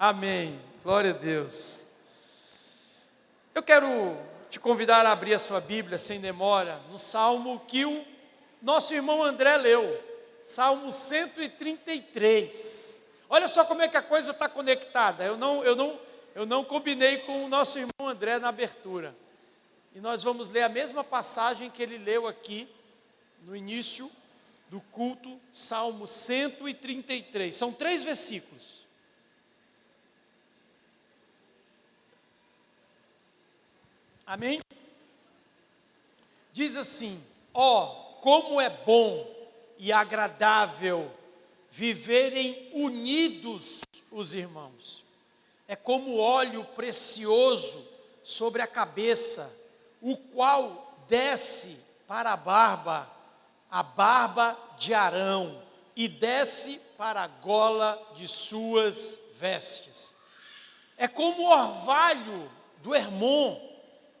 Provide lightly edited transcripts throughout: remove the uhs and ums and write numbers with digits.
Amém. Glória a Deus. Eu quero te convidar a abrir a sua Bíblia sem demora no Salmo que o nosso irmão André leu, Salmo 133. Olha só como é que a coisa está conectada. Eu não combinei com o nosso irmão André na abertura. E nós vamos ler a mesma passagem que ele leu aqui no início do culto, Salmo 133. São 3 versículos. Amém? Diz assim: como é bom e agradável viverem unidos os irmãos. É como óleo precioso sobre a cabeça, o qual desce para a barba de Arão, e desce para a gola de suas vestes. É como o orvalho do Hermon,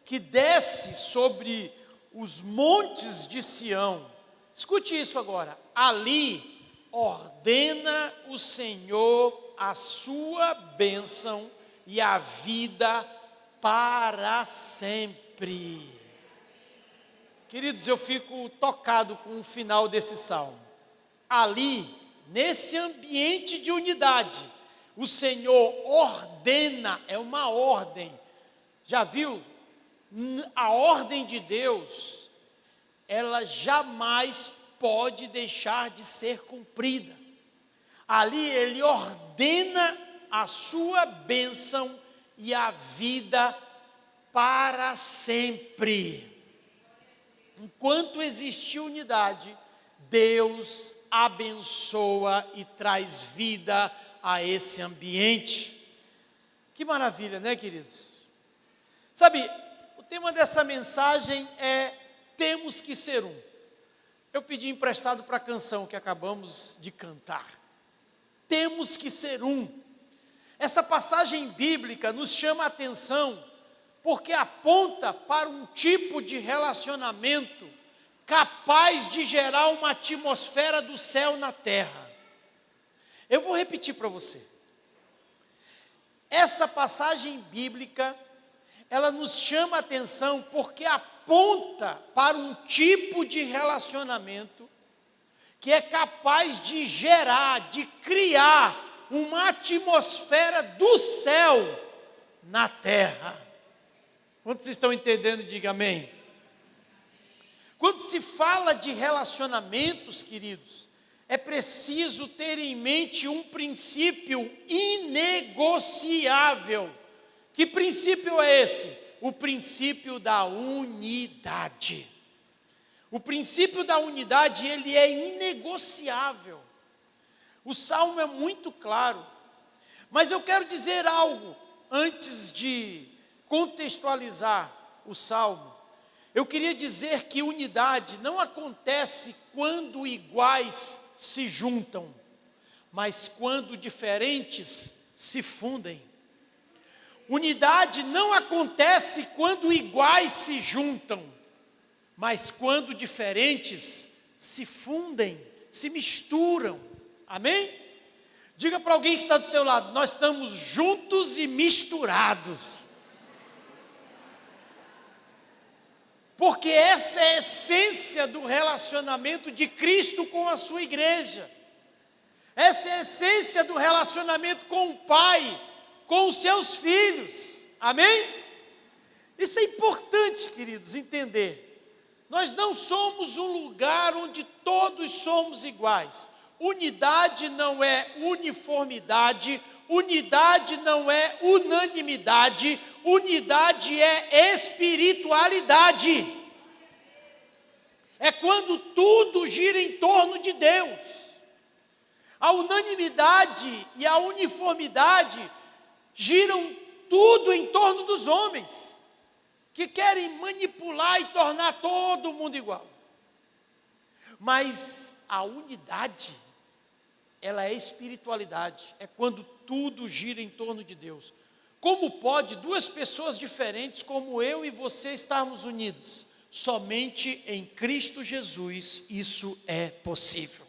que desce sobre os montes de Sião. Escute isso agora. Ali ordena o Senhor a sua bênção e a vida para sempre. Queridos, eu fico tocado com o final desse salmo. Ali, nesse ambiente de unidade, o Senhor ordena, é uma ordem. Já viu? A ordem de Deus, ela jamais pode deixar de ser cumprida. Ali Ele ordena a sua bênção e a vida para sempre. Enquanto existir unidade, Deus abençoa e traz vida a esse ambiente. Que maravilha, né, queridos? Sabe, o tema dessa mensagem é: temos que ser um. Eu pedi emprestado para a canção que acabamos de cantar. Temos que ser um. Essa passagem bíblica nos chama a atenção porque aponta para um tipo de relacionamento capaz de gerar uma atmosfera do céu na terra. Eu vou repetir para você. Essa passagem bíblica, ela nos chama a atenção porque aponta para um tipo de relacionamento que é capaz de gerar, de criar uma atmosfera do céu na terra. Quantos estão entendendo? Diga amém. Quando se fala de relacionamentos, queridos, é preciso ter em mente um princípio inegociável. Que princípio é esse? O princípio da unidade. O princípio da unidade, ele é inegociável. O Salmo é muito claro. Mas eu quero dizer algo antes de contextualizar o Salmo. Eu queria dizer que unidade não acontece quando iguais se juntam, mas quando diferentes se fundem. Unidade não acontece quando iguais se juntam, mas quando diferentes se fundem, se misturam. Amém? Diga para alguém que está do seu lado: nós estamos juntos e misturados. Porque essa é a essência do relacionamento de Cristo com a sua igreja. Essa é a essência do relacionamento com o Pai, com os seus filhos. Amém? Isso é importante, queridos, entender. Nós não somos um lugar onde todos somos iguais. Unidade não é uniformidade, unidade não é unanimidade, unidade é espiritualidade. É quando tudo gira em torno de Deus. A unanimidade e a uniformidade giram tudo em torno dos homens, que querem manipular e tornar todo mundo igual. Mas a unidade, ela é espiritualidade, é quando tudo gira em torno de Deus. Como pode 2 pessoas diferentes, como eu e você, estarmos unidos? Somente em Cristo Jesus isso é possível.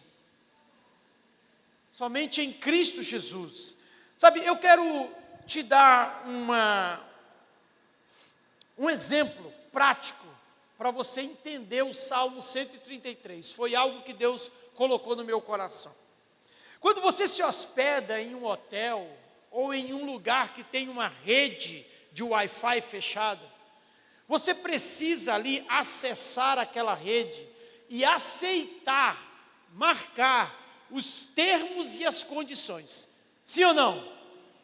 Somente em Cristo Jesus. Sabe, eu quero te dar um exemplo prático para você entender o Salmo 133. Foi algo que Deus colocou no meu coração. Quando você se hospeda em um hotel ou em um lugar que tem uma rede de Wi-Fi fechada, você precisa ali acessar aquela rede e aceitar, marcar os termos e as condições. Sim ou não?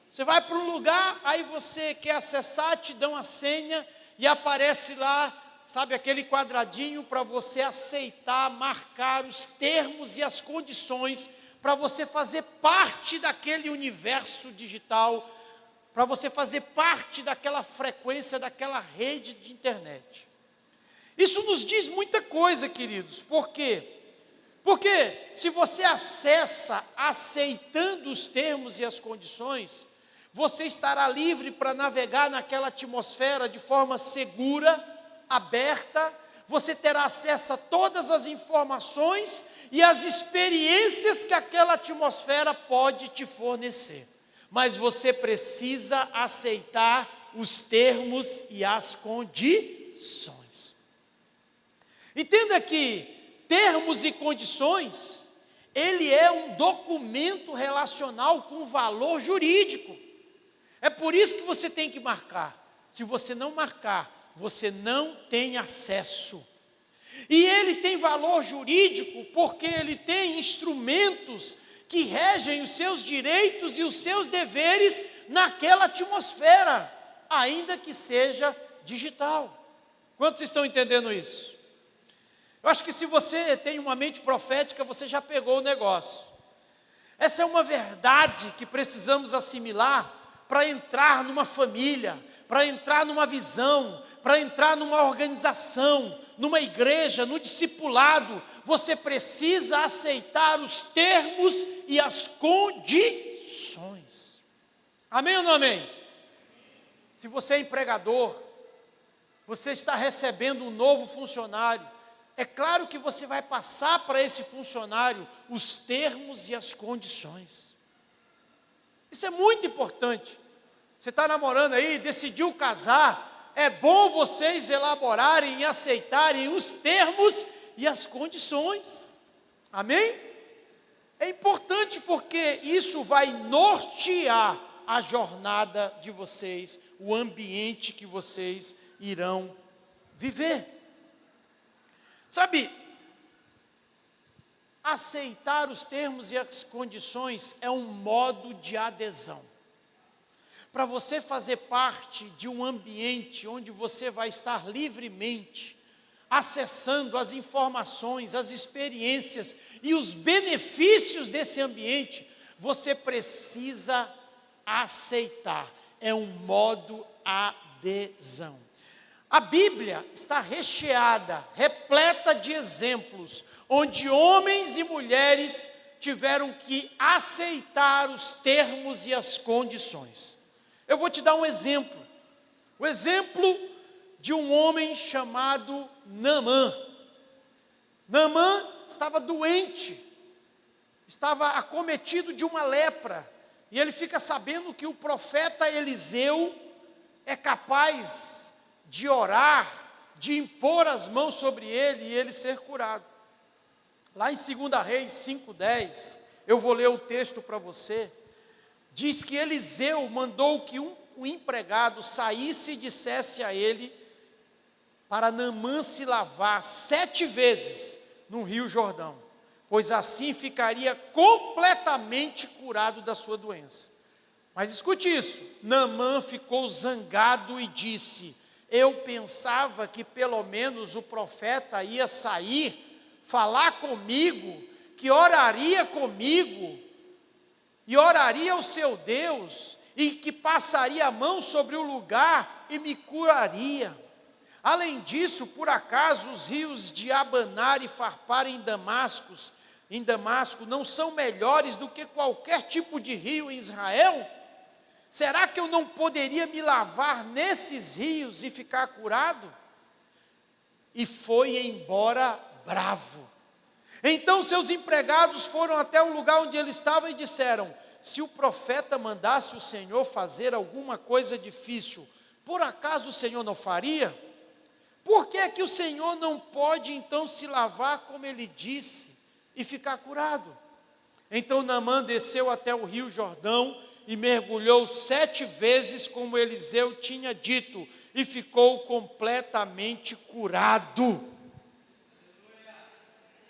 Você vai para um lugar, aí você quer acessar, te dão a senha e aparece lá, sabe, aquele quadradinho para você aceitar, marcar os termos e as condições para você fazer parte daquele universo digital, para você fazer parte daquela frequência, daquela rede de internet. Isso nos diz muita coisa, queridos. Por quê? Porque se você acessa aceitando os termos e as condições, você estará livre para navegar naquela atmosfera de forma segura, aberta, você terá acesso a todas as informações e as experiências que aquela atmosfera pode te fornecer. Mas você precisa aceitar os termos e as condições. Entenda que termos e condições, ele é um documento relacional com valor jurídico. É por isso que você tem que marcar. Se você não marcar, você não tem acesso. E ele tem valor jurídico porque ele tem instrumentos que regem os seus direitos e os seus deveres naquela atmosfera, ainda que seja digital. Quantos estão entendendo isso? Eu acho que se você tem uma mente profética, você já pegou o negócio. Essa é uma verdade que precisamos assimilar para entrar numa família, para entrar numa visão, para entrar numa organização, numa igreja, no discipulado. Você precisa aceitar os termos e as condições. Amém ou não amém? Se você é empregador, você está recebendo um novo funcionário, é claro que você vai passar para esse funcionário os termos e as condições. Isso é muito importante. Você está namorando aí, decidiu casar, é bom vocês elaborarem e aceitarem os termos e as condições. Amém? É importante porque isso vai nortear a jornada de vocês, o ambiente que vocês irão viver. Sabe, aceitar os termos e as condições é um modo de adesão. Para você fazer parte de um ambiente onde você vai estar livremente acessando as informações, as experiências e os benefícios desse ambiente, você precisa aceitar. É um modo adesão. A Bíblia está recheada, repleta de exemplos, onde homens e mulheres tiveram que aceitar os termos e as condições. Eu vou te dar um exemplo. O exemplo de um homem chamado Naamã. Naamã estava doente, estava acometido de uma lepra, e ele fica sabendo que o profeta Eliseu é capaz de orar, de impor as mãos sobre ele e ele ser curado. Lá em 2 Reis 5:10, eu vou ler o texto para você, diz que Eliseu mandou que um empregado saísse e dissesse a ele para Naamã se lavar 7 vezes no rio Jordão, pois assim ficaria completamente curado da sua doença. Mas escute isso, Naamã ficou zangado e disse: eu pensava que pelo menos o profeta ia sair, falar comigo, que oraria comigo, e oraria ao seu Deus, e que passaria a mão sobre o lugar e me curaria. Além disso, por acaso os rios de Abanar e Farpar em Damasco não são melhores do que qualquer tipo de rio em Israel? Será que eu não poderia me lavar nesses rios e ficar curado? E foi embora bravo. Então seus empregados foram até o lugar onde ele estava e disseram: se o profeta mandasse o Senhor fazer alguma coisa difícil, por acaso o Senhor não faria? Por que é que o Senhor não pode então se lavar como ele disse e ficar curado? Então Naamã desceu até o rio Jordão e mergulhou 7 vezes como Eliseu tinha dito e ficou completamente curado.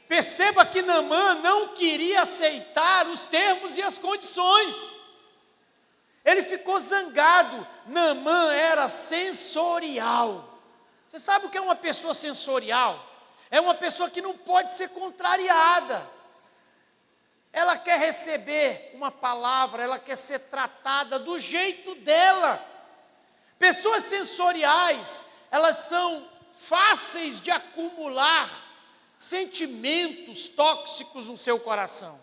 Perceba que Naamã não queria aceitar os termos e as condições. Ele ficou zangado. Naamã era sensorial. Você sabe o que é uma pessoa sensorial? É uma pessoa que não pode ser contrariada. Ela quer receber uma palavra, ela quer ser tratada do jeito dela. Pessoas sensoriais, elas são fáceis de acumular sentimentos tóxicos no seu coração.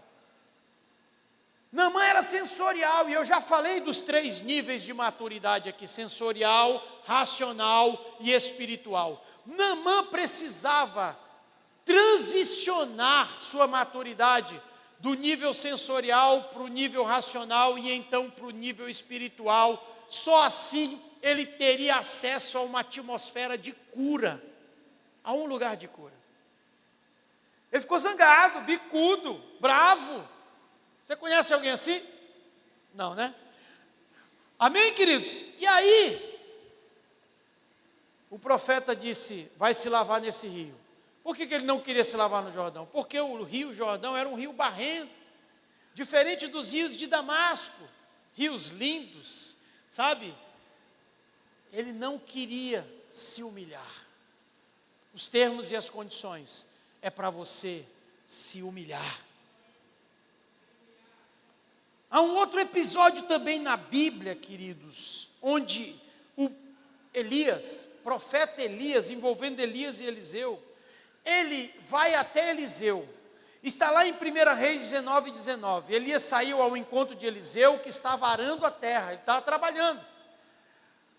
Naamã era sensorial, e eu já falei dos 3 níveis de maturidade aqui: sensorial, racional e espiritual. Naamã precisava transicionar sua maturidade do nível sensorial para o nível racional e então para o nível espiritual. Só assim ele teria acesso a uma atmosfera de cura, a um lugar de cura. Ele ficou zangado, bicudo, bravo. Você conhece alguém assim? Não, né? Amém, queridos? E aí, o profeta disse: vai se lavar nesse rio. Por que ele não queria se lavar no Jordão? Porque o rio Jordão era um rio barrento, diferente dos rios de Damasco, rios lindos, sabe? Ele não queria se humilhar. Os termos e as condições é para você se humilhar. Há um outro episódio também na Bíblia, queridos, onde o profeta Elias, envolvendo Elias e Eliseu, ele vai até Eliseu. Está lá em 1 Reis 19:19. Elias saiu ao encontro de Eliseu, que estava arando a terra, ele estava trabalhando.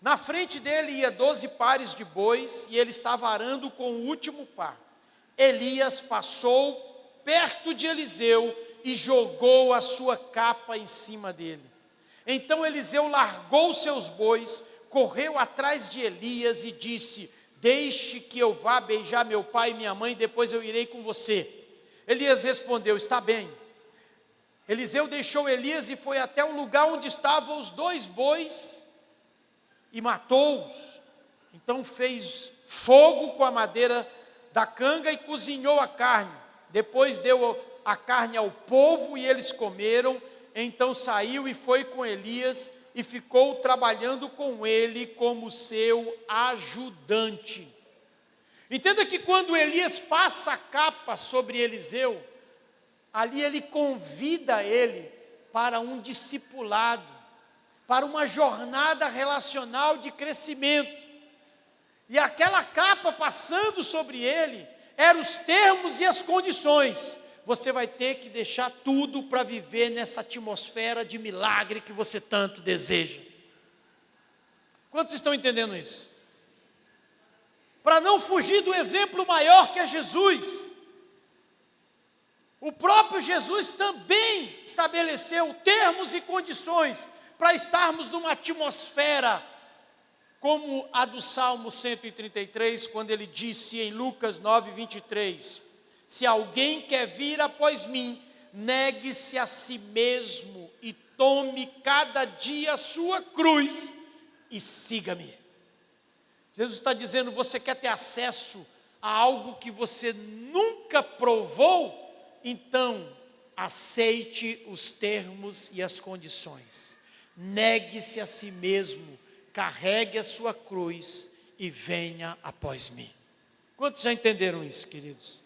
Na frente dele ia 12 pares de bois, e ele estava arando com o último par. Elias passou perto de Eliseu e jogou a sua capa em cima dele. Então Eliseu largou seus bois, correu atrás de Elias e disse: deixe que eu vá beijar meu pai e minha mãe, depois eu irei com você. Elias respondeu: está bem. Eliseu deixou Elias e foi até o lugar onde estavam os 2 bois e matou-os. Então fez fogo com a madeira da canga e cozinhou a carne. Depois deu a carne ao povo e eles comeram. Então saiu e foi com Elias e ficou trabalhando com ele como seu ajudante. Entenda que quando Elias passa a capa sobre Eliseu, ali ele convida ele para um discipulado, para uma jornada relacional de crescimento. E aquela capa passando sobre ele, eram os termos e as condições. Você vai ter que deixar tudo para viver nessa atmosfera de milagre que você tanto deseja. Quantos estão entendendo isso? Para não fugir do exemplo maior que é Jesus. O próprio Jesus também estabeleceu termos e condições para estarmos numa atmosfera como a do Salmo 133, quando ele disse em Lucas 9:23, se alguém quer vir após mim, negue-se a si mesmo e tome cada dia a sua cruz e siga-me. Jesus está dizendo: você quer ter acesso a algo que você nunca provou? Então, aceite os termos e as condições. Negue-se a si mesmo, carregue a sua cruz e venha após mim. Quantos já entenderam isso, queridos?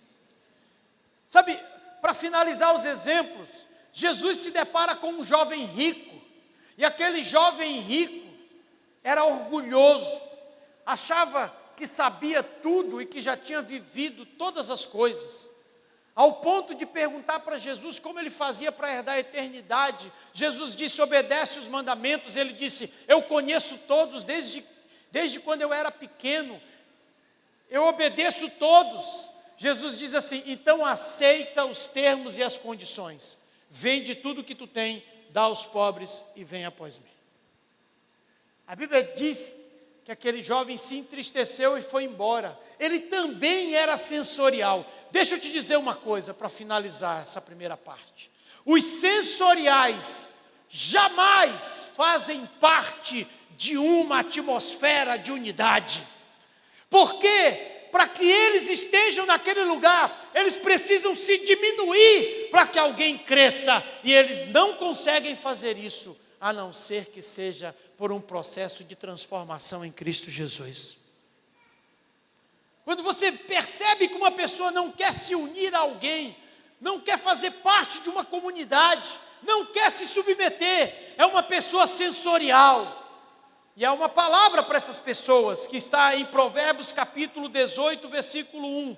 Sabe, para finalizar os exemplos, Jesus se depara com um jovem rico, e aquele jovem rico era orgulhoso, achava que sabia tudo e que já tinha vivido todas as coisas, ao ponto de perguntar para Jesus como ele fazia para herdar a eternidade. Jesus disse: obedece os mandamentos. Ele disse: eu conheço todos desde quando eu era pequeno, eu obedeço todos. Jesus diz assim: então aceita os termos e as condições, vende tudo que tu tem, dá aos pobres e vem após mim. A Bíblia diz que aquele jovem se entristeceu e foi embora. Ele também era sensorial. Deixa eu te dizer uma coisa para finalizar essa primeira parte. Os sensoriais jamais fazem parte de uma atmosfera de unidade. Porque para que eles estejam naquele lugar, eles precisam se diminuir para que alguém cresça. E eles não conseguem fazer isso, a não ser que seja por um processo de transformação em Cristo Jesus. Quando você percebe que uma pessoa não quer se unir a alguém, não quer fazer parte de uma comunidade, não quer se submeter, é uma pessoa sensorial. E há uma palavra para essas pessoas, que está em Provérbios capítulo 18, versículo 1.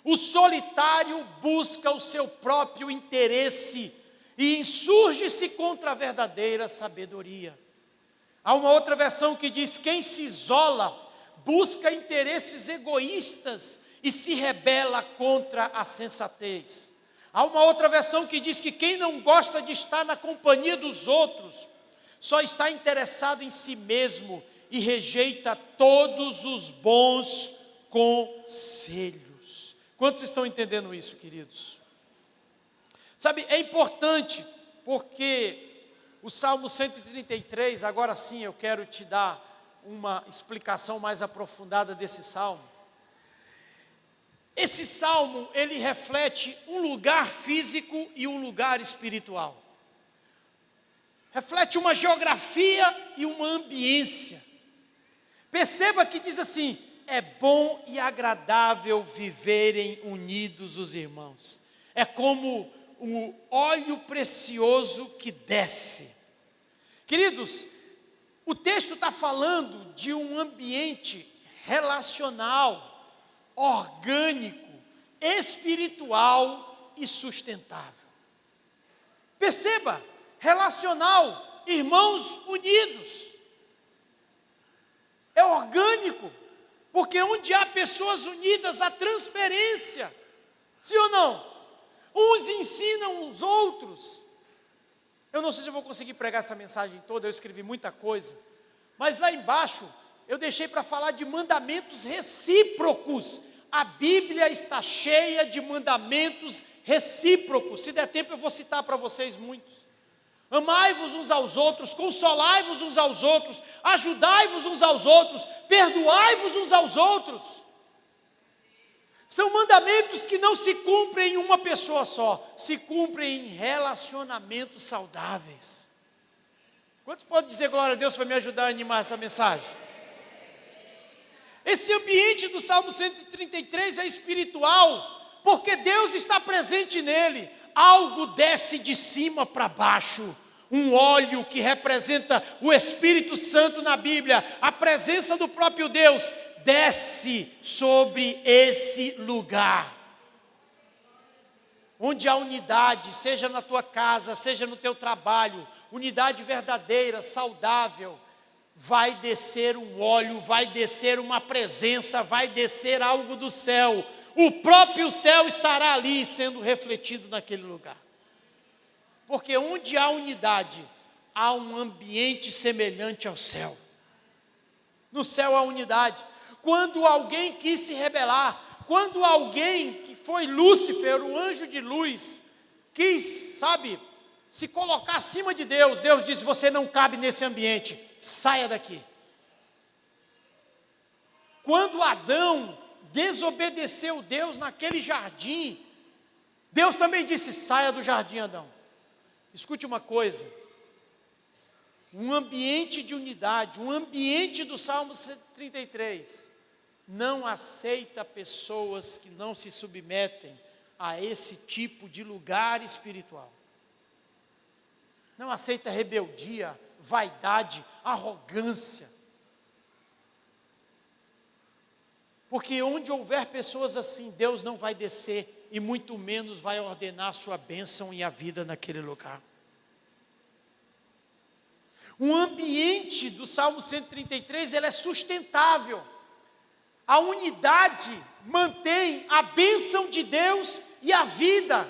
O solitário busca o seu próprio interesse e insurge-se contra a verdadeira sabedoria. Há uma outra versão que diz: quem se isola busca interesses egoístas e se rebela contra a sensatez. Há uma outra versão que diz que quem não gosta de estar na companhia dos outros só está interessado em si mesmo e rejeita todos os bons conselhos. Quantos estão entendendo isso, queridos? Sabe, é importante, porque o Salmo 133, agora sim eu quero te dar uma explicação mais aprofundada desse Salmo. Esse Salmo, ele reflete um lugar físico e um lugar espiritual. Reflete uma geografia e uma ambiência. Perceba que diz assim: é bom e agradável viverem unidos os irmãos. É como o óleo precioso que desce. Queridos, o texto está falando de um ambiente relacional, orgânico, espiritual e sustentável. Perceba, relacional, irmãos unidos. É orgânico, porque onde há pessoas unidas, há transferência. Sim ou não? Uns ensinam os outros. Eu não sei se eu vou conseguir pregar essa mensagem toda, eu escrevi muita coisa. Mas lá embaixo, eu deixei para falar de mandamentos recíprocos. A Bíblia está cheia de mandamentos recíprocos. Se der tempo, eu vou citar para vocês muitos. Amai-vos uns aos outros, consolai-vos uns aos outros, ajudai-vos uns aos outros, perdoai-vos uns aos outros. São mandamentos que não se cumprem em uma pessoa só, se cumprem em relacionamentos saudáveis. Quantos podem dizer glória a Deus para me ajudar a animar essa mensagem? Esse ambiente do Salmo 133 é espiritual, porque Deus está presente nele. Algo desce de cima para baixo, um óleo que representa o Espírito Santo na Bíblia, a presença do próprio Deus, desce sobre esse lugar. Onde há unidade, seja na tua casa, seja no teu trabalho, unidade verdadeira, saudável, vai descer um óleo, vai descer uma presença, vai descer algo do céu. O próprio céu estará ali sendo refletido naquele lugar. Porque onde há unidade, há um ambiente semelhante ao céu. No céu há unidade. Quando alguém quis se rebelar, quando alguém que foi Lúcifer, o anjo de luz, quis, se colocar acima de Deus, Deus disse: você não cabe nesse ambiente, saia daqui. Quando Adão desobedeceu Deus naquele jardim, Deus também disse: saia do jardim, Adão. Escute uma coisa, um ambiente de unidade, um ambiente do Salmo 133, não aceita pessoas que não se submetem a esse tipo de lugar espiritual. Não aceita rebeldia, vaidade, arrogância. Porque onde houver pessoas assim, Deus não vai descer e muito menos vai ordenar a sua bênção e a vida naquele lugar. O ambiente do Salmo 133, ele é sustentável. A unidade mantém a bênção de Deus e a vida,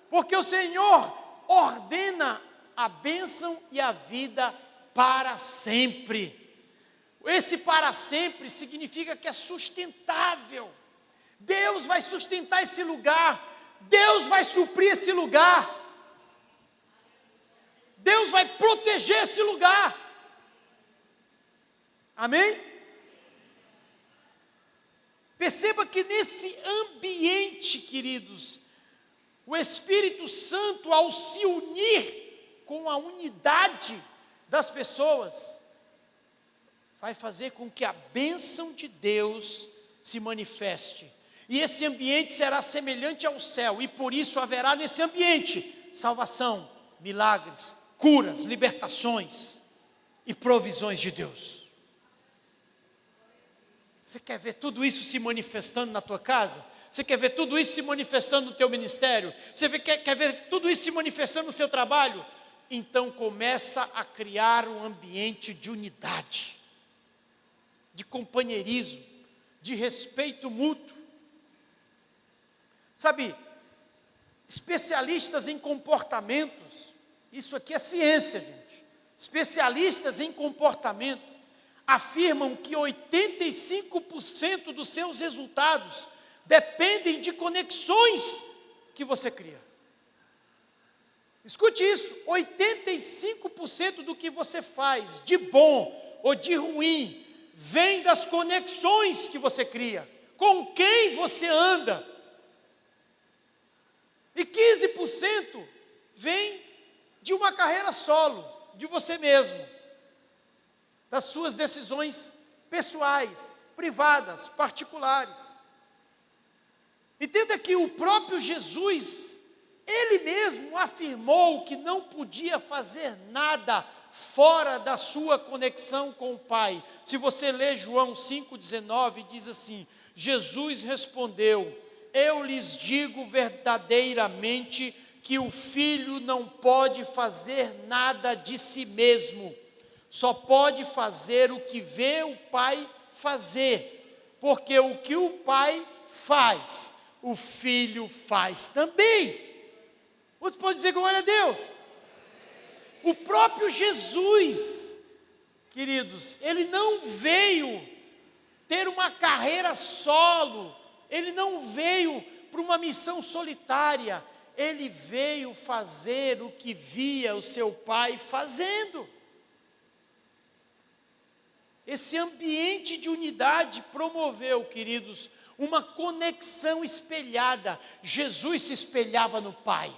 porque o Senhor ordena a bênção e a vida para sempre. Esse para sempre significa que é sustentável. Deus vai sustentar esse lugar. Deus vai suprir esse lugar. Deus vai proteger esse lugar. Amém? Perceba que nesse ambiente, queridos, o Espírito Santo, ao se unir com a unidade das pessoas, vai fazer com que a bênção de Deus se manifeste. E esse ambiente será semelhante ao céu, e por isso haverá nesse ambiente salvação, milagres, curas, libertações e provisões de Deus. Você quer ver tudo isso se manifestando na tua casa? Você quer ver tudo isso se manifestando no teu ministério? Você quer ver tudo isso se manifestando no seu trabalho? Então começa a criar um ambiente de unidade, de companheirismo, de respeito mútuo. Sabe, especialistas em comportamentos, isso aqui é ciência, gente. Especialistas em comportamentos afirmam que 85% dos seus resultados dependem de conexões que você cria. Escute isso, 85% do que você faz, de bom ou de ruim, vem das conexões que você cria, com quem você anda. E 15% vem de uma carreira solo, de você mesmo, das suas decisões pessoais, privadas, particulares. Entenda que o próprio Jesus, Ele mesmo afirmou que não podia fazer nada fora da sua conexão com o Pai. Se você ler João 5,19, diz assim: Jesus respondeu: eu lhes digo verdadeiramente que o Filho não pode fazer nada de si mesmo, só pode fazer o que vê o Pai fazer, porque o que o Pai faz, o Filho faz também. Você pode dizer glória a Deus? O próprio Jesus, queridos, Ele não veio ter uma carreira solo, Ele não veio para uma missão solitária, Ele veio fazer o que via o seu Pai fazendo. Esse ambiente de unidade promoveu, queridos, uma conexão espelhada. Jesus se espelhava no Pai.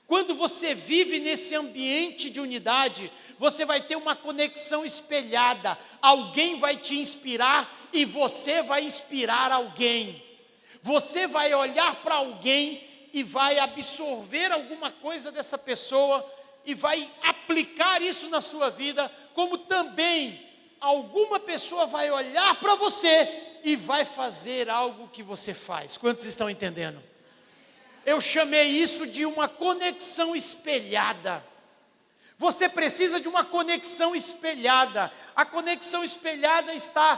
Quando você vive nesse ambiente de unidade, você vai ter uma conexão espelhada. Alguém vai te inspirar e você vai inspirar alguém. Você vai olhar para alguém e vai absorver alguma coisa dessa pessoa e vai aplicar isso na sua vida, como também alguma pessoa vai olhar para você e vai fazer algo que você faz. Quantos estão entendendo? Eu chamei isso de uma conexão espelhada. Você precisa de uma conexão espelhada. A conexão espelhada está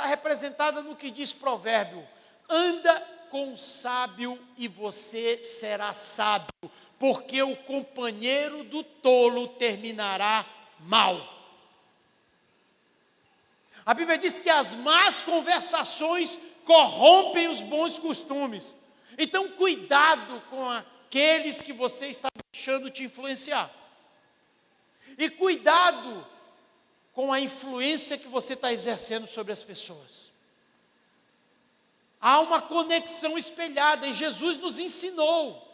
representada no que diz Provérbio: anda com o sábio e você será sábio, porque o companheiro do tolo terminará mal. A Bíblia diz que as más conversações corrompem os bons costumes. Então, cuidado com aqueles que você está deixando te influenciar. E cuidado com a influência que você está exercendo sobre as pessoas. Há uma conexão espelhada, e Jesus nos ensinou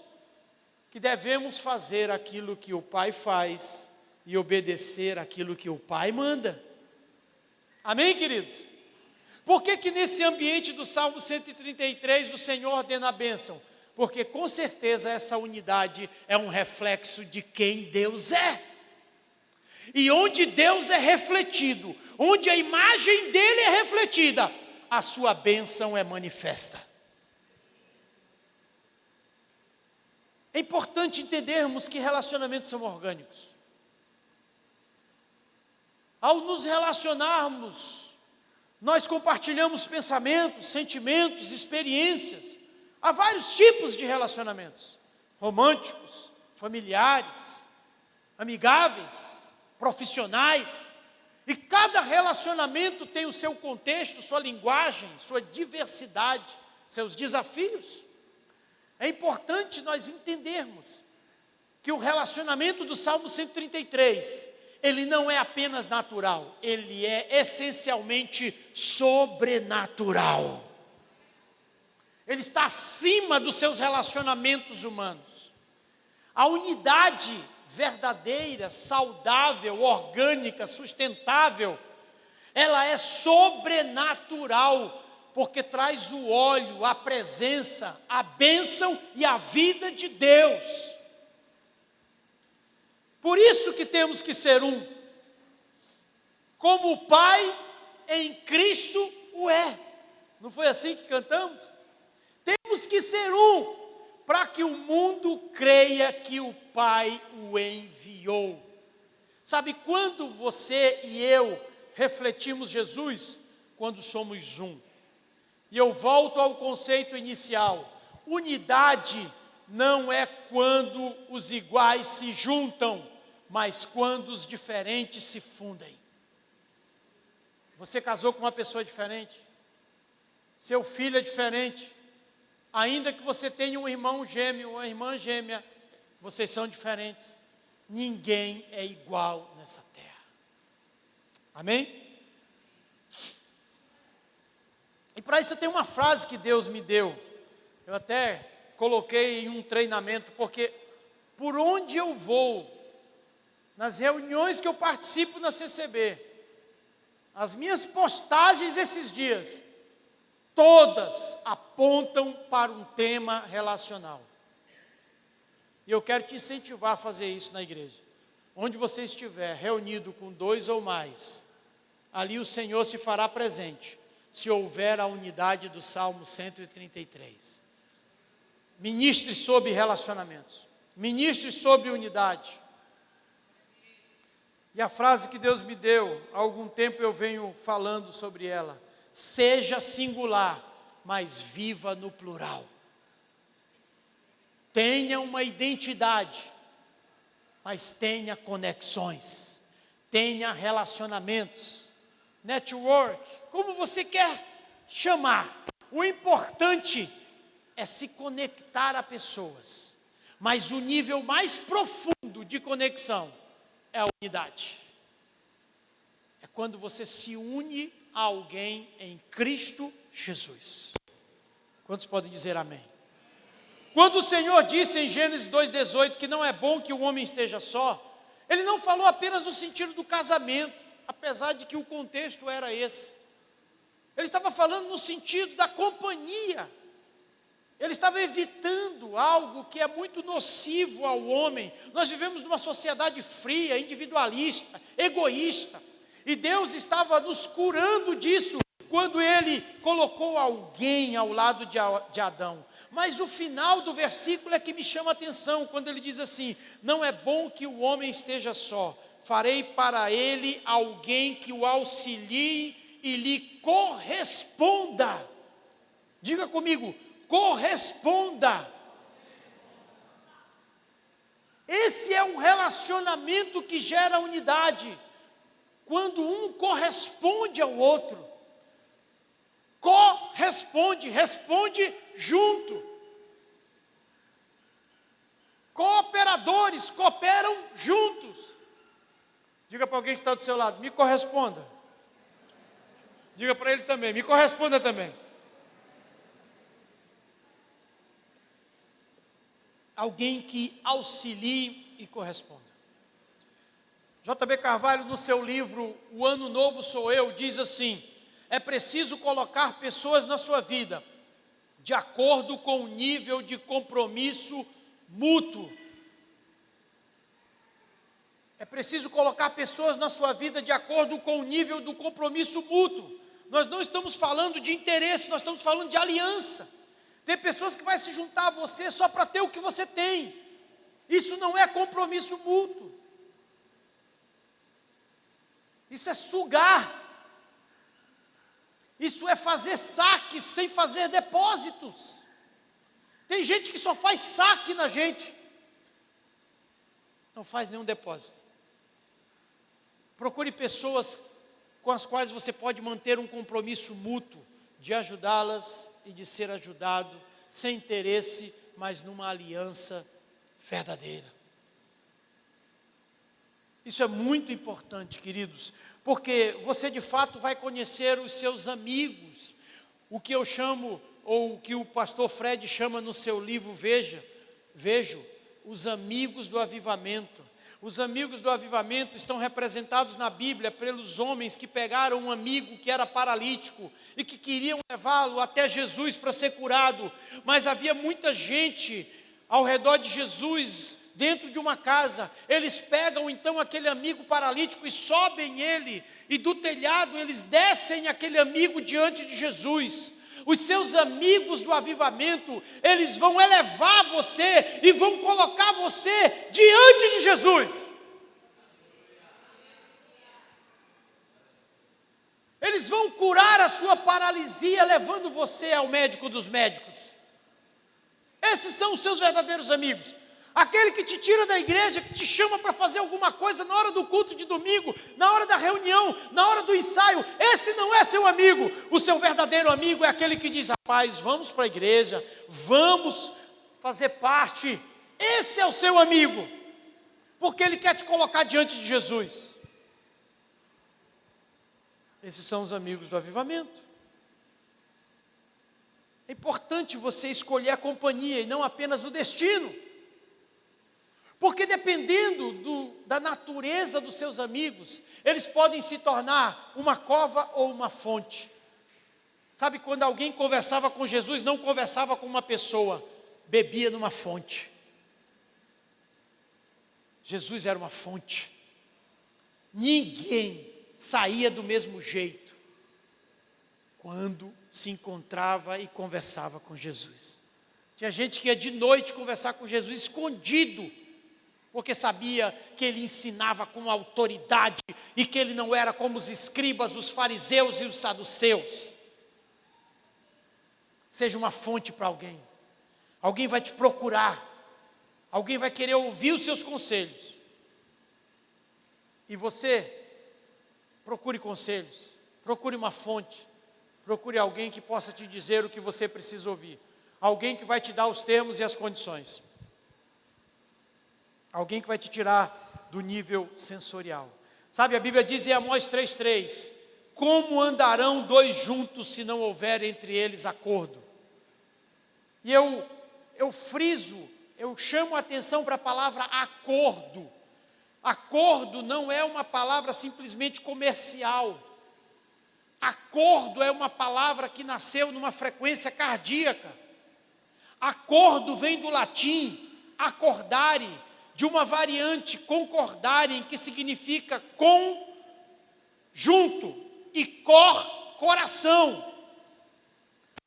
que devemos fazer aquilo que o Pai faz e obedecer aquilo que o Pai manda. Amém, queridos? Por que nesse ambiente do Salmo 133 o Senhor ordena a bênção? Porque com certeza essa unidade é um reflexo de quem Deus é. E onde Deus é refletido, onde a imagem dele é refletida, a sua bênção é manifesta. É importante entendermos que relacionamentos são orgânicos. Ao nos relacionarmos, nós compartilhamos pensamentos, sentimentos, experiências. Há vários tipos de relacionamentos: românticos, familiares, amigáveis, profissionais. E cada relacionamento tem o seu contexto, sua linguagem, sua diversidade, seus desafios. É importante nós entendermos que o relacionamento do Salmo 133, ele não é apenas natural, ele é essencialmente sobrenatural. Ele está acima dos seus relacionamentos humanos. A unidade verdadeira, saudável, orgânica, sustentável, ela é sobrenatural, porque traz o óleo, a presença, a bênção e a vida de Deus. Por isso que temos que ser um, como o Pai em Cristo o é. Não foi assim que cantamos? Temos que ser um, para que o mundo creia que o Pai o enviou. Sabe quando você e eu refletimos Jesus? Quando somos um. E eu volto ao conceito inicial. Unidade não é quando os iguais se juntam, mas quando os diferentes se fundem. Você casou com uma pessoa diferente, seu filho é diferente, ainda que você tenha um irmão gêmeo, uma irmã gêmea, vocês são diferentes. Ninguém é igual nessa terra. Amém? E para isso eu tenho uma frase que Deus me deu. Eu até coloquei em um treinamento, porque por onde eu vou, nas reuniões que eu participo na CCB, as minhas postagens esses dias, todas apontam para um tema relacional. E eu quero te incentivar a fazer isso na igreja. Onde você estiver reunido com 2 ou mais, ali o Senhor se fará presente, se houver a unidade do Salmo 133. Ministre sobre relacionamentos, ministre sobre unidade. E a frase que Deus me deu, há algum tempo eu venho falando sobre ela: seja singular, mas viva no plural. Tenha uma identidade, mas tenha conexões, tenha relacionamentos, network, como você quer chamar. O importante é se conectar a pessoas, mas o nível mais profundo de conexão é a unidade. É quando você se une a alguém em Cristo Jesus. Quantos podem dizer amém? Quando o Senhor disse em Gênesis 2,18 que não é bom que o homem esteja só, Ele não falou apenas no sentido do casamento, apesar de que o contexto era esse. Ele estava falando no sentido da companhia. Ele estava evitando algo que é muito nocivo ao homem. Nós vivemos numa sociedade fria, individualista, egoísta. E Deus estava nos curando disso quando Ele colocou alguém ao lado de Adão. Mas o final do versículo é que me chama a atenção, quando ele diz assim: não é bom que o homem esteja só, farei para ele alguém que o auxilie e lhe corresponda. Diga comigo, corresponda. Esse é o relacionamento que gera unidade, quando um corresponde ao outro. Corresponde, responde junto. Cooperadores cooperam juntos. Diga para alguém que está do seu lado: me corresponda. Diga para ele também: me corresponda também. Alguém que auxilie e corresponda. J.B. Carvalho, no seu livro O Ano Novo Sou Eu, diz assim: é preciso colocar pessoas na sua vida de acordo com o nível de compromisso mútuo. É preciso colocar pessoas na sua vida de acordo com o nível do compromisso mútuo. Nós não estamos falando de interesse, nós estamos falando de aliança. Tem pessoas que vão se juntar a você só para ter o que você tem. Isso não é compromisso mútuo. Isso é sugar. Isso é fazer saques sem fazer depósitos. Tem gente que só faz saque na gente. Não faz nenhum depósito. Procure pessoas com as quais você pode manter um compromisso mútuo de ajudá-las e de ser ajudado, sem interesse, mas numa aliança verdadeira. Isso é muito importante, queridos, porque você de fato vai conhecer os seus amigos, o que eu chamo, ou o que o pastor Fred chama no seu livro Vejo, os amigos do avivamento. Os amigos do avivamento estão representados na Bíblia pelos homens que pegaram um amigo que era paralítico e que queriam levá-lo até Jesus para ser curado, mas havia muita gente ao redor de Jesus, dentro de uma casa. Eles pegam então aquele amigo paralítico e sobem ele, e do telhado eles descem aquele amigo diante de Jesus. Os seus amigos do avivamento, eles vão elevar você e vão colocar você diante de Jesus. Eles vão curar a sua paralisia, levando você ao médico dos médicos. Esses são os seus verdadeiros amigos. Aquele que te tira da igreja, que te chama para fazer alguma coisa na hora do culto de domingo, na hora da reunião, na hora do ensaio, esse não é seu amigo. O seu verdadeiro amigo é aquele que diz: rapaz, vamos para a igreja, vamos fazer parte. Esse é o seu amigo, porque ele quer te colocar diante de Jesus. Esses são os amigos do avivamento. É importante você escolher a companhia e não apenas o destino. Porque dependendo da natureza dos seus amigos, eles podem se tornar uma cova ou uma fonte. Sabe, quando alguém conversava com Jesus, não conversava com uma pessoa, bebia numa fonte. Jesus era uma fonte. Ninguém saía do mesmo jeito quando se encontrava e conversava com Jesus. Tinha gente que ia de noite conversar com Jesus escondido, porque sabia que ele ensinava com autoridade e que ele não era como os escribas, os fariseus e os saduceus. Seja uma fonte para alguém. Alguém vai te procurar. Alguém vai querer ouvir os seus conselhos. E você, procure conselhos. Procure uma fonte. Procure alguém que possa te dizer o que você precisa ouvir. Alguém que vai te dar os termos e as condições. Alguém que vai te tirar do nível sensorial. Sabe, a Bíblia diz em Amós 3,3: como andarão dois juntos se não houver entre eles acordo? E eu friso, eu chamo a atenção para a palavra acordo. Acordo não é uma palavra simplesmente comercial. Acordo é uma palavra que nasceu numa frequência cardíaca. Acordo vem do latim acordare, de uma variante concordarem, que significa com, junto, e coração.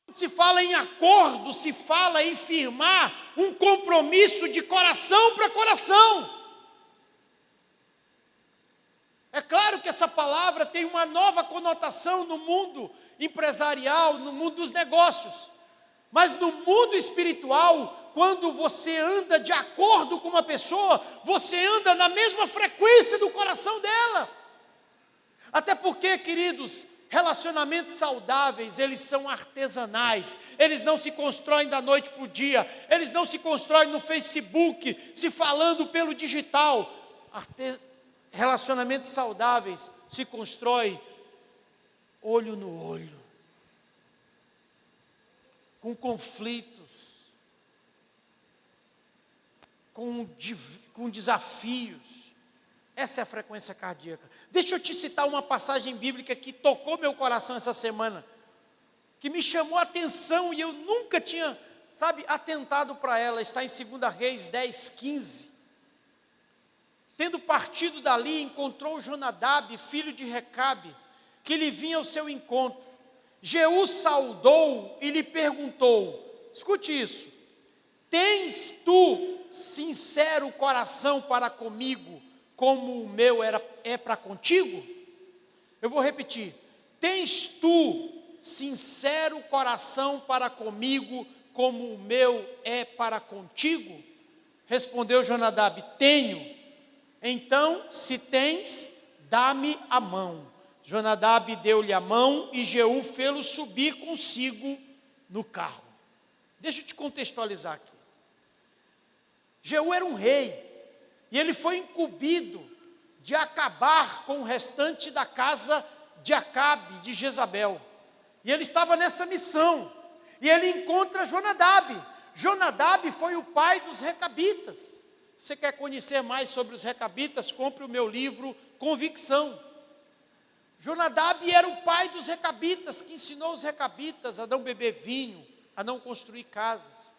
Quando se fala em acordo, se fala em firmar um compromisso de coração para coração. É claro que essa palavra tem uma nova conotação no mundo empresarial, no mundo dos negócios. Mas no mundo espiritual, quando você anda de acordo com uma pessoa, você anda na mesma frequência do coração dela. Até porque, queridos, relacionamentos saudáveis, eles são artesanais. Eles não se constroem da noite para o dia. Eles não se constroem no Facebook, se falando pelo digital. Relacionamentos saudáveis se constroem olho no olho, com conflitos, com desafios. Essa é a frequência cardíaca. Deixa eu te citar uma passagem bíblica que tocou meu coração essa semana, que me chamou a atenção e eu nunca tinha, atentado para ela. Está em 2 Reis 10:15. Tendo partido dali, encontrou Jonadab, filho de Recabe, que lhe vinha ao seu encontro. Jeú saudou e lhe perguntou, escute isso: tens tu sincero coração para comigo, como o meu é para contigo? Eu vou repetir: tens tu sincero coração para comigo, como o meu é para contigo? Respondeu Jonadab: tenho. Então, se tens, dá-me a mão. Jonadab deu-lhe a mão e Jeú fê-lo subir consigo no carro. Deixa eu te contextualizar aqui. Jeú era um rei, e ele foi incumbido de acabar com o restante da casa de Acabe, de Jezabel. E ele estava nessa missão, e ele encontra Jonadab. Jonadab foi o pai dos recabitas. Você quer conhecer mais sobre os recabitas? Compre o meu livro Convicção. Jonadab era o pai dos recabitas, que ensinou os recabitas a não beber vinho, a não construir casas.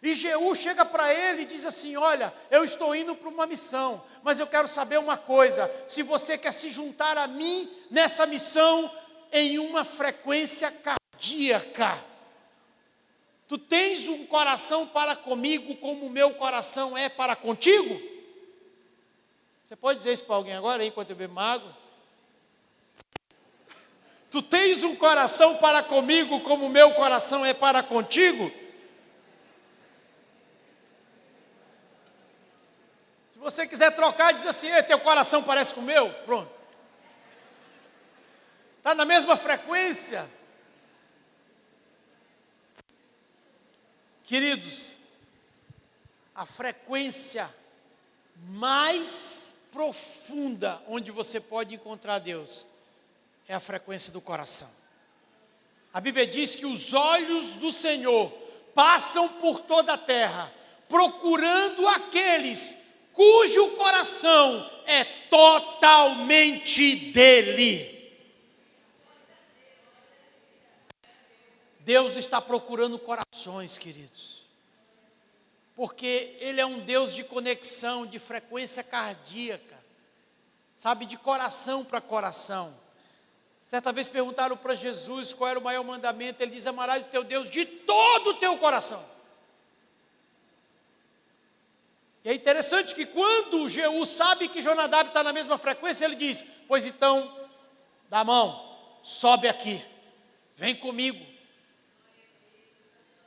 E Jeú chega para ele e diz assim: olha, eu estou indo para uma missão, mas eu quero saber uma coisa, se você quer se juntar a mim nessa missão em uma frequência cardíaca, tu tens um coração para comigo como o meu coração é para contigo? Você pode dizer isso para alguém agora, enquanto eu bebo água? Tu tens um coração para comigo como o meu coração é para contigo? Se você quiser trocar, diz assim: teu coração parece com o meu, pronto. Está na mesma frequência? Queridos, a frequência mais profunda onde você pode encontrar Deus é a frequência do coração. A Bíblia diz que os olhos do Senhor passam por toda a terra, procurando aqueles cujo coração é totalmente dele. Deus está procurando corações, queridos, porque Ele é um Deus de conexão, de frequência cardíaca, sabe, de coração para coração. Certa vez perguntaram para Jesus qual era o maior mandamento. Ele diz: amarás o teu Deus de todo o teu coração. E é interessante que quando Jeú sabe que Jonadab está na mesma frequência, ele diz: pois então, dá a mão, sobe aqui, vem comigo.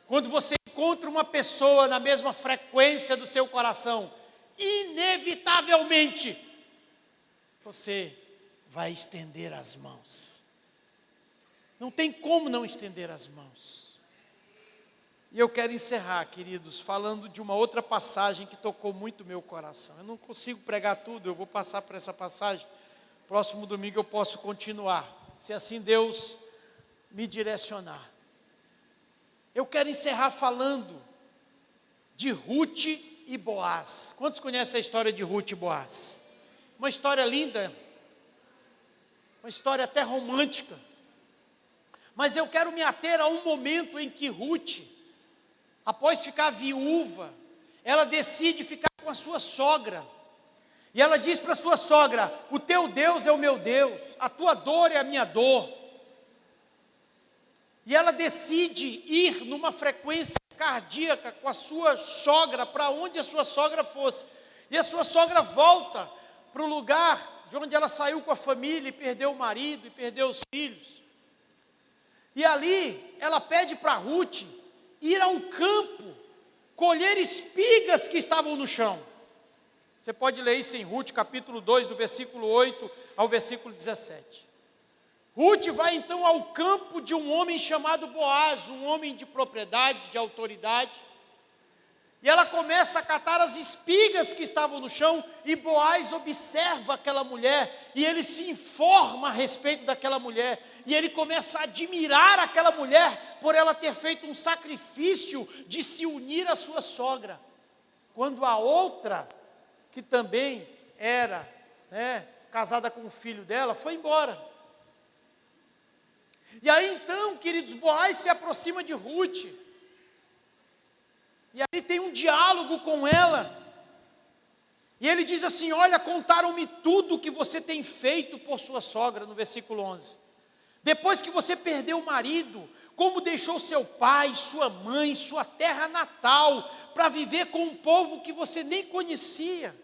Quando você encontra uma pessoa na mesma frequência do seu coração, inevitavelmente, você vai estender as mãos. Não tem como não estender as mãos. E eu quero encerrar, queridos, falando de uma outra passagem que tocou muito meu coração. Eu não consigo pregar tudo, eu vou passar por essa passagem. Próximo domingo eu posso continuar, se assim Deus me direcionar. Eu quero encerrar falando de Ruth e Boaz. Quantos conhecem a história de Ruth e Boaz? Uma história linda, uma história até romântica. Mas eu quero me ater a um momento em que Ruth, após ficar viúva, ela decide ficar com a sua sogra. E ela diz para a sua sogra: o teu Deus é o meu Deus, a tua dor é a minha dor. E ela decide ir numa frequência cardíaca com a sua sogra, para onde a sua sogra fosse. E a sua sogra volta para o lugar de onde ela saiu com a família e perdeu o marido e perdeu os filhos. E ali ela pede para Ruth ir ao campo, colher espigas que estavam no chão. Você pode ler isso em Ruth, capítulo 2, do versículo 8 ao versículo 17. Ruth vai então ao campo de um homem chamado Boaz, um homem de propriedade, de autoridade. E ela começa a catar as espigas que estavam no chão, e Boaz observa aquela mulher, e ele se informa a respeito daquela mulher, e ele começa a admirar aquela mulher, por ela ter feito um sacrifício de se unir à sua sogra, quando a outra, que também era, casada com o filho dela, foi embora. E aí então, queridos, Boaz se aproxima de Ruth, e aí tem um diálogo com ela, e ele diz assim: olha, contaram-me tudo o que você tem feito por sua sogra, no versículo 11, depois que você perdeu o marido, como deixou seu pai, sua mãe, sua terra natal, para viver com um povo que você nem conhecia,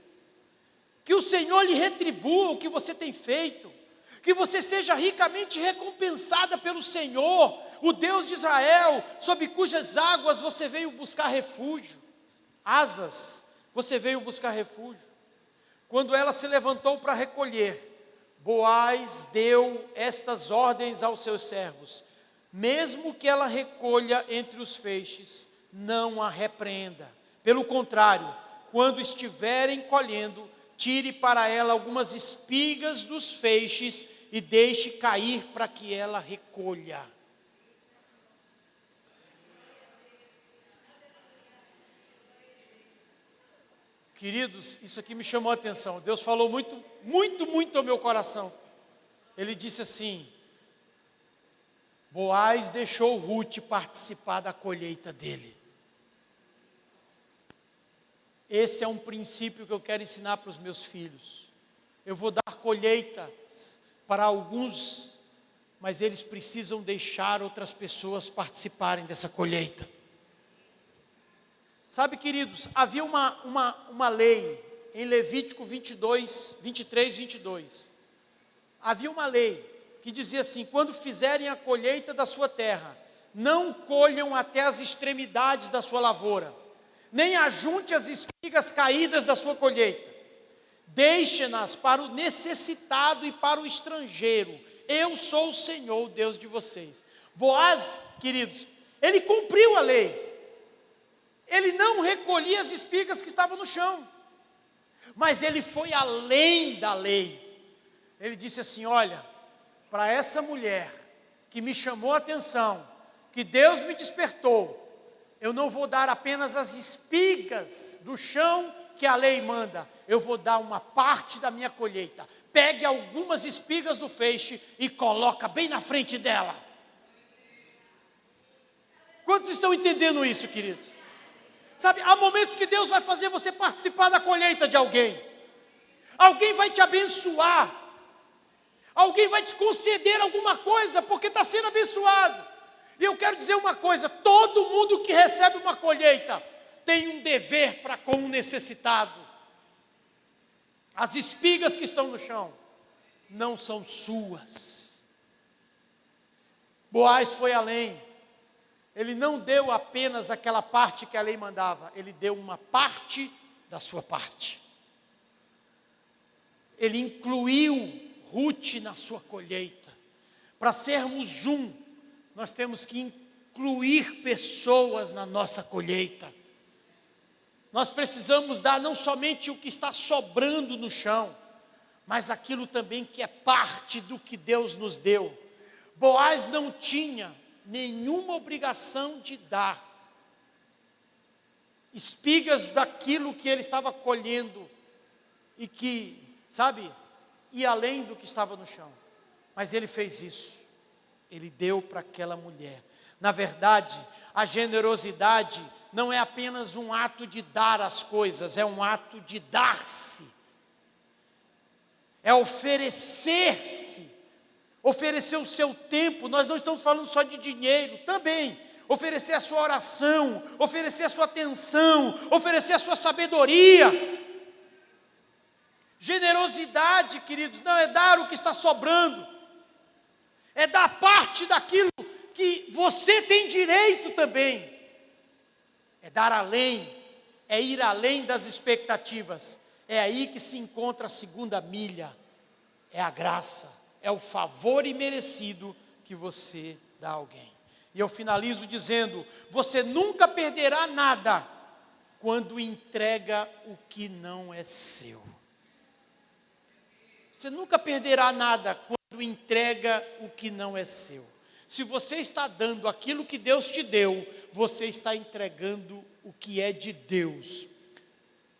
que o Senhor lhe retribua o que você tem feito, que você seja ricamente recompensada pelo Senhor, o Deus de Israel, sob cujas águas você veio buscar refúgio, asas, você veio buscar refúgio. Quando ela se levantou para recolher, Boaz deu estas ordens aos seus servos: mesmo que ela recolha entre os feixes, não a repreenda. Pelo contrário, quando estiverem colhendo, tire para ela algumas espigas dos feixes e deixe cair para que ela recolha. Queridos, isso aqui me chamou a atenção. Deus falou muito ao meu coração. Ele disse assim: Boaz deixou Ruth participar da colheita dele. Esse é um princípio que eu quero ensinar para os meus filhos. Eu vou dar colheitas para alguns, mas eles precisam deixar outras pessoas participarem dessa colheita. Sabe, queridos, havia uma lei em Levítico 23, 22. Havia uma lei que dizia assim: quando fizerem a colheita da sua terra, não colham até as extremidades da sua lavoura, nem ajunte as espigas caídas da sua colheita. Deixe-nas para o necessitado e para o estrangeiro. Eu sou o Senhor, o Deus de vocês. Boaz, queridos, ele cumpriu a lei. Ele não recolhia as espigas que estavam no chão, mas ele foi além da lei. Ele disse assim: olha, para essa mulher que me chamou a atenção, que Deus me despertou, eu não vou dar apenas as espigas do chão que a lei manda, eu vou dar uma parte da minha colheita. Pegue algumas espigas do feixe e coloca bem na frente dela. Quantos estão entendendo isso, queridos? Sabe, há momentos que Deus vai fazer você participar da colheita de alguém. Alguém vai te abençoar. Alguém vai te conceder alguma coisa, porque está sendo abençoado. E eu quero dizer uma coisa: todo mundo que recebe uma colheita tem um dever para com o necessitado. As espigas que estão no chão não são suas. Boaz foi além. Ele não deu apenas aquela parte que a lei mandava, ele deu uma parte da sua parte. Ele incluiu Ruth na sua colheita. Para sermos um, nós temos que incluir pessoas na nossa colheita. Nós precisamos dar não somente o que está sobrando no chão, mas aquilo também que é parte do que Deus nos deu. Boaz não tinha nenhuma obrigação de dar espigas daquilo que ele estava colhendo e que, sabe, ia além do que estava no chão. Mas ele fez isso. Ele deu para aquela mulher. Na verdade, a generosidade não é apenas um ato de dar as coisas, é um ato de dar-se. É oferecer-se. Oferecer o seu tempo. Nós não estamos falando só de dinheiro, também. Oferecer a sua oração, oferecer a sua atenção, oferecer a sua sabedoria. Generosidade, queridos, não é dar o que está sobrando, é dar parte daquilo que você tem direito também. É dar além, é ir além das expectativas. É aí que se encontra a segunda milha. É a graça, é o favor imerecido que você dá a alguém. E eu finalizo dizendo: você nunca perderá nada quando entrega o que não é seu. Você nunca perderá nada quando entrega o que não é seu. Se você está dando aquilo que Deus te deu, você está entregando o que é de Deus.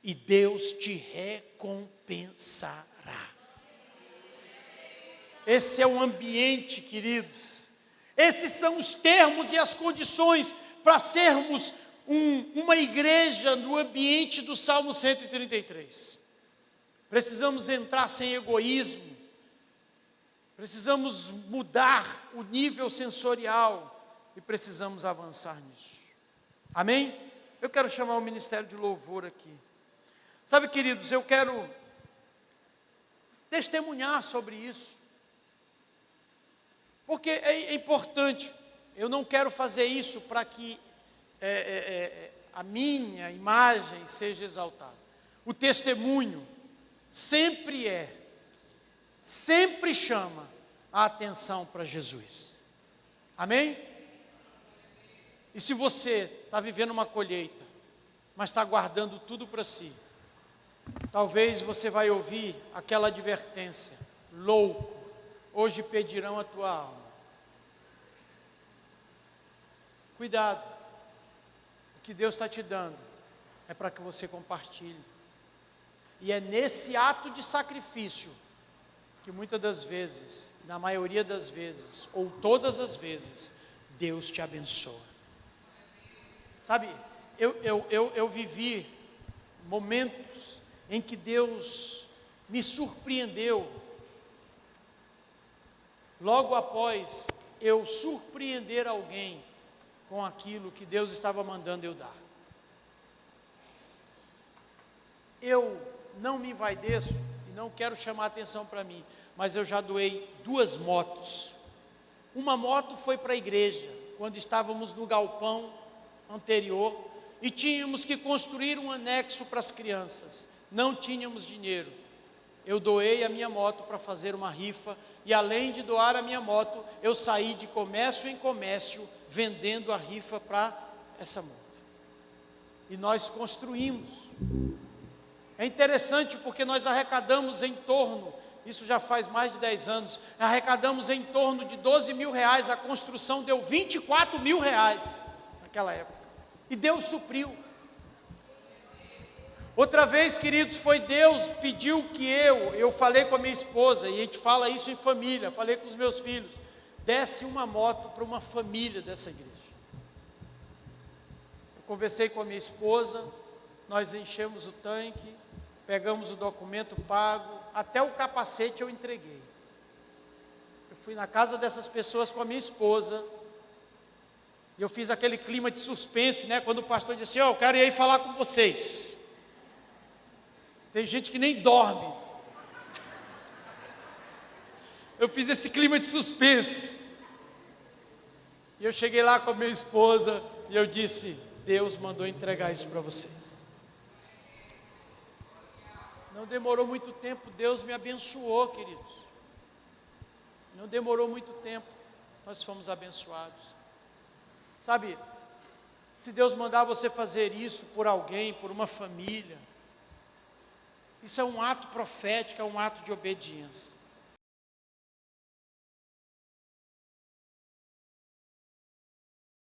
E Deus te recompensará. Esse é o ambiente, queridos. Esses são os termos e as condições para sermos uma igreja no ambiente do Salmo 133. Precisamos entrar sem egoísmo. Precisamos mudar o nível sensorial e precisamos avançar nisso. Amém? Eu quero chamar o Ministério de Louvor aqui. Sabe, queridos, eu quero testemunhar sobre isso. Porque é importante. Eu não quero fazer isso para que a minha imagem seja exaltada. O testemunho sempre chama a atenção para Jesus. Amém? E se você está vivendo uma colheita, mas está guardando tudo para si, talvez você vai ouvir aquela advertência: louco, hoje pedirão a tua alma. Cuidado, o que Deus está te dando é para que você compartilhe. E é nesse ato de sacrifício que muitas das vezes, na maioria das vezes, ou todas as vezes, Deus te abençoa. Sabe, eu vivi momentos em que Deus me surpreendeu, logo após eu surpreender alguém com aquilo que Deus estava mandando eu dar. Eu não me envaideço e não quero chamar atenção para mim, mas eu já doei 2 motos. Uma moto foi para a igreja, quando estávamos no galpão anterior, e tínhamos que construir um anexo para as crianças. Não tínhamos dinheiro. Eu doei a minha moto para fazer uma rifa, e além de doar a minha moto, eu saí de comércio em comércio, vendendo a rifa para essa moto. E nós construímos. É interessante porque nós arrecadamos em torno, isso já faz mais de 10 anos, arrecadamos em torno de 12 mil reais, a construção deu 24 mil reais naquela época. E Deus supriu. Outra vez, queridos, foi Deus pediu que eu falei com a minha esposa, e a gente fala isso em família, falei com os meus filhos, desse uma moto para uma família dessa igreja. Eu conversei com a minha esposa, nós enchemos o tanque, pegamos o documento pago, até o capacete eu entreguei. Eu fui na casa dessas pessoas com a minha esposa, e eu fiz aquele clima de suspense, né? Quando o pastor disse: eu quero ir aí falar com vocês. Tem gente que nem dorme. Eu fiz esse clima de suspense. E eu cheguei lá com a minha esposa, e eu disse: Deus mandou entregar isso para vocês. Não demorou muito tempo, Deus me abençoou, queridos. Não demorou muito tempo, nós fomos abençoados. Sabe, se Deus mandar você fazer isso por alguém, por uma família, isso é um ato profético, é um ato de obediência.